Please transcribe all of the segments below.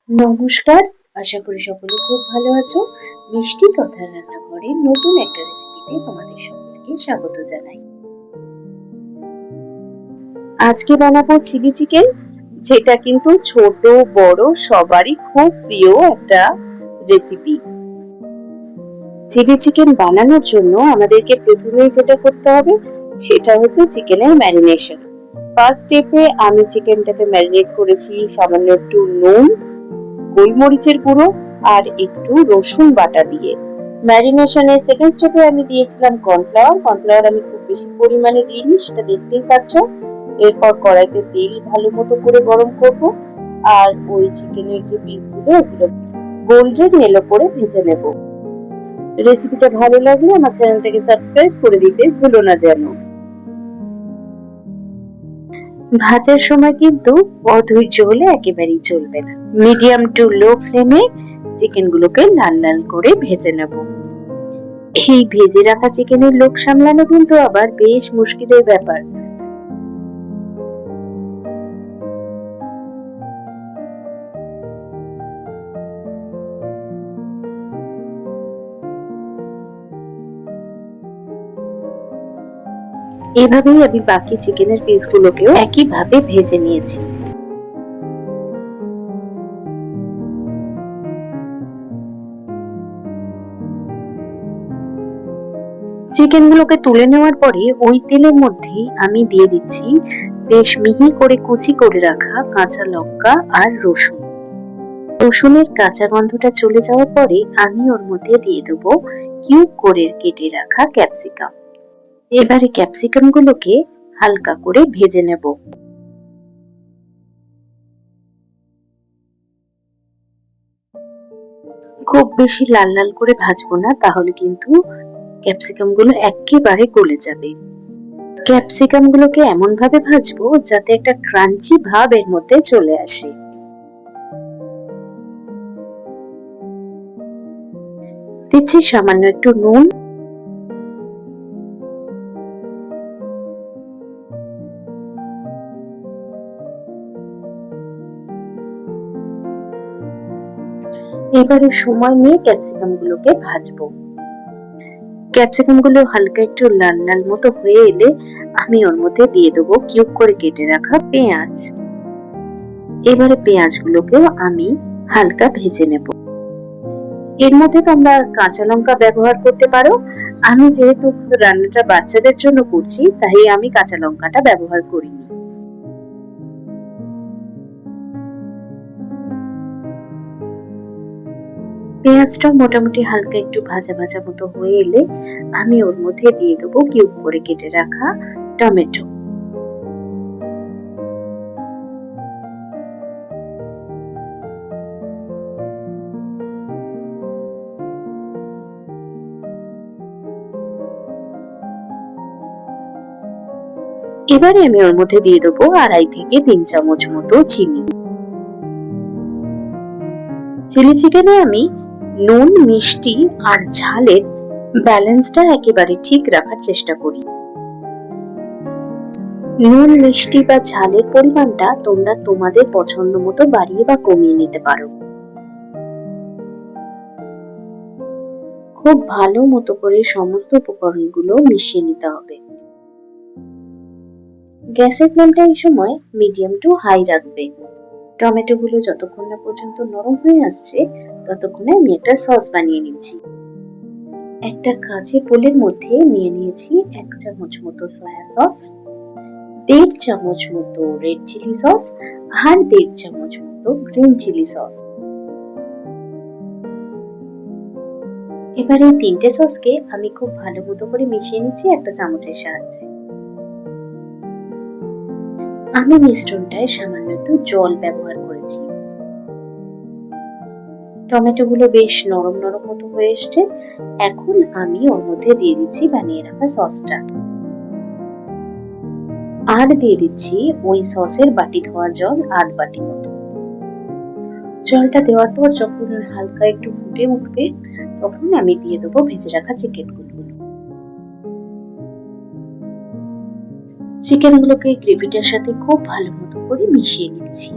নমস্কার, আশা করি সকলে খুব ভালো আছো। মিষ্টি কথার রান্নাঘরে নতুন একটা রেসিপিতে তোমাদের সকলকে স্বাগত জানাই। আজকে বানাবো চিলি চিকেন, যেটা কিন্তু ছোট বড় সবারই খুব প্রিয় একটা রেসিপি। চিলি চিকেন বানানোর জন্য আমাদেরকে প্রথমেই যেটা করতে হবে সেটা হচ্ছে চিকেনের ম্যারিনেশন। ফার্স্ট স্টেপে আমি চিকেনটাকে ম্যারিনেট করেছি সামান্য একটু নুন, গোলমরিচের গুঁড়ো আর একটু রসুন বাটা দিয়ে। ম্যারিনেশনের সেকেন্ড স্টেপে আমি দিয়েছিলাম কর্নফ্লাওয়ার আমি খুব বেশি পরিমাণে দিইনি, সেটা দেখতেই পাচ্ছ। এরপর কড়াইতে তেল ভালো মতো করে গরম করব আর ওই চিকেনের যে পিসগুলো ওগুলো গোল্ডেন ইয়েলো করে ভেজে নেব। রেসিপিটা ভালো লাগলে আমার চ্যানেলটাকে সাবস্ক্রাইব করে দিতে ভুলো না যেন। ভাজার সময় কিন্তু অধৈর্য হলে একেবারেই চলবে না। মিডিয়াম টু লো ফ্লেমে চিকেন গুলোকে লাল লাল করে ভেজে নেব। এই ভেজে রাখা চিকেনের লোক সামলানো কিন্তু আবার বেশ মুশকিলের ব্যাপার। এভাবেই আমি বাকি চিকেনের পিসগুলোকেও একইভাবে ভেজে নিয়েছি। চিকেনগুলোকে তুলে নেওয়ার পরে ওই তেলের মধ্যেই আমি দিয়ে দিচ্ছি বেশ মিহি করে কুচি করে রাখা কাঁচা লঙ্কা আর রসুন। রসুনের কাঁচা গন্ধটা চলে যাওয়ার পরে আমি ওর মধ্যে দিয়ে দেবো কিউব করে কেটে রাখা ক্যাপসিকাম। এবারে ক্যাপসিকাম গুলোকে হালকা করে ভেজে নেব। খুব বেশি লাল লাল করে ভাজবো না, তাহলে কিন্তু ক্যাপসিকাম গুলো একেবারে গলে যাবে। ক্যাপসিকাম গুলোকে এমন ভাবে ভাজবো যাতে একটা ক্রাঞ্চি ভাব এর মধ্যে চলে আসে। দিচ্ছি সামান্য একটু নুন, এবারে সময় নিয়ে ক্যাপসিকাম গুলোকে ভাজবো। ক্যাপসিকাম গুলো হালকা একটু লাল লাল মতো হয়ে এলে আমি ওর মধ্যে দিয়ে দেবো কিউব করে কেটে রাখা পেঁয়াজ। এবারে পেঁয়াজ গুলোকেও আমি হালকা ভেজে নেব। এর মধ্যে তোমরা কাঁচা লঙ্কা ব্যবহার করতে পারো। আমি যেহেতু রান্নাটা বাচ্চাদের জন্য করছি, তাই আমি কাঁচা লঙ্কাটা ব্যবহার করিনি। পেঁয়াজটা মোটামুটি হালকা একটু ভাজা ভাজা মতো হয়ে এলে আমি ওর মধ্যে দিয়ে দেবো কিউব করে কেটে রাখা টমেটো। এবারে আমি ওর মধ্যে দিয়ে দেবো 2.5 থেকে 3 চামচ মতো চিনি। চিলি চিকেনে আমি নুন, মিষ্টি আর ঝালের ব্যালেন্সটা একেবারে ঠিক রাখার চেষ্টা করি। নুন, মিষ্টি বা ঝালের পরিমাণটা তোমরা তোমাদের পছন্দ মতো বাড়িয়ে বা কমিয়ে নিতে পারো। খুব ভালো মতো করে সমস্ত উপকরণগুলো মিশিয়ে নিতে হবে। গ্যাসের ফ্লেমটা এই সময় মিডিয়াম টু হাই রাখবে। টমেটো গুলো যতক্ষণ না পর্যন্ত নরম হয়ে আসছে ততক্ষণে আমি একটা সস বানিয়ে নিচ্ছি। একটা কাঁচের বোলের মধ্যে নিয়ে নিয়েছি 1 চামচ মতো সয়া সস, 1.5 চামচ মতো রেড চিলি সস আর 1.5 চামচ মতো গ্রিন চিলি সস। এবার এই তিনটে সসকে আমি খুব ভালো মতো করে মিশিয়ে নিচ্ছি একটা চামচের সাহায্যে। আমি মিশ্রণটায় সামান্য একটু জল ব্যবহার করেছি। টমেটো গুলো বেশ নরম নরম মতো হয়ে এসছে। এখন আমি ওর মধ্যে দিয়ে দিচ্ছি বানিয়ে রাখা সসটা আর দিয়ে দিচ্ছি ওই সসের বাটি ধোয়া জল 1/2 বাটি মতো। জলটা দেওয়ার পর যখন হালকা একটু ফুটে উঠবে তখন আমি দিয়ে দেবো ভেজে রাখা চিকেন গুলো। চিকেন গুলোকে গ্রেভিটার সাথে খুব ভালো মতো করে মিশিয়ে নিচ্ছি।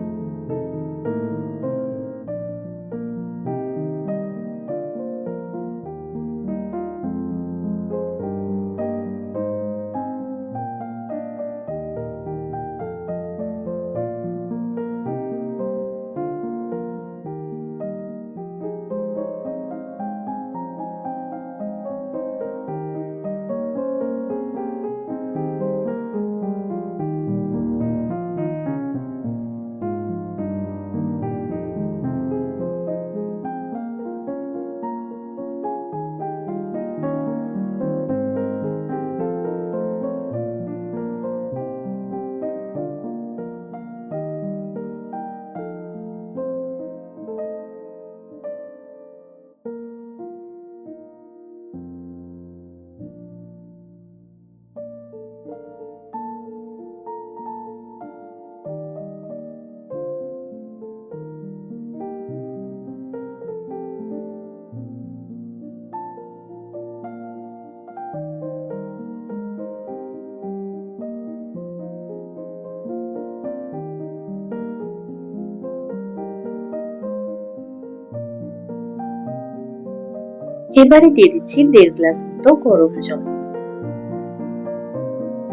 এবারে দিয়ে দিচ্ছি 1.5 গ্লাস মতো গরম জল।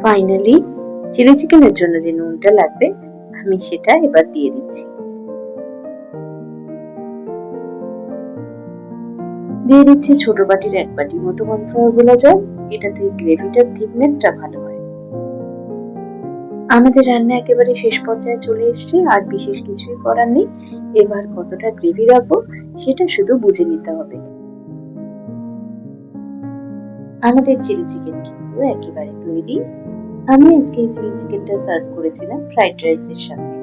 ফাইনালি চিলি চিকেনের জন্য যে নুনটা লাগবে আমি সেটা এবার দিয়ে দিচ্ছি। দিয়ে দিচ্ছি ছোট বাটির 1 বাটি মতো কর্নফ্লাওয়ার গোলা জল। এটাতে গ্রেভিটার থিকনেসটা ভালো হয়। আমাদের রান্না একেবারে শেষ পর্যায়ে চলে এসেছে, আর বিশেষ কিছুই করার নেই। এবার কতটা গ্রেভি রাখবো সেটা শুধু বুঝে নিতে হবে। আমাদের চিলি চিকেন কিন্তু একেবারে তৈরি। আমি আজকে এই চিলি চিকেনটা সার্ভ করেছিলাম ফ্রাইড রাইসের সাথে।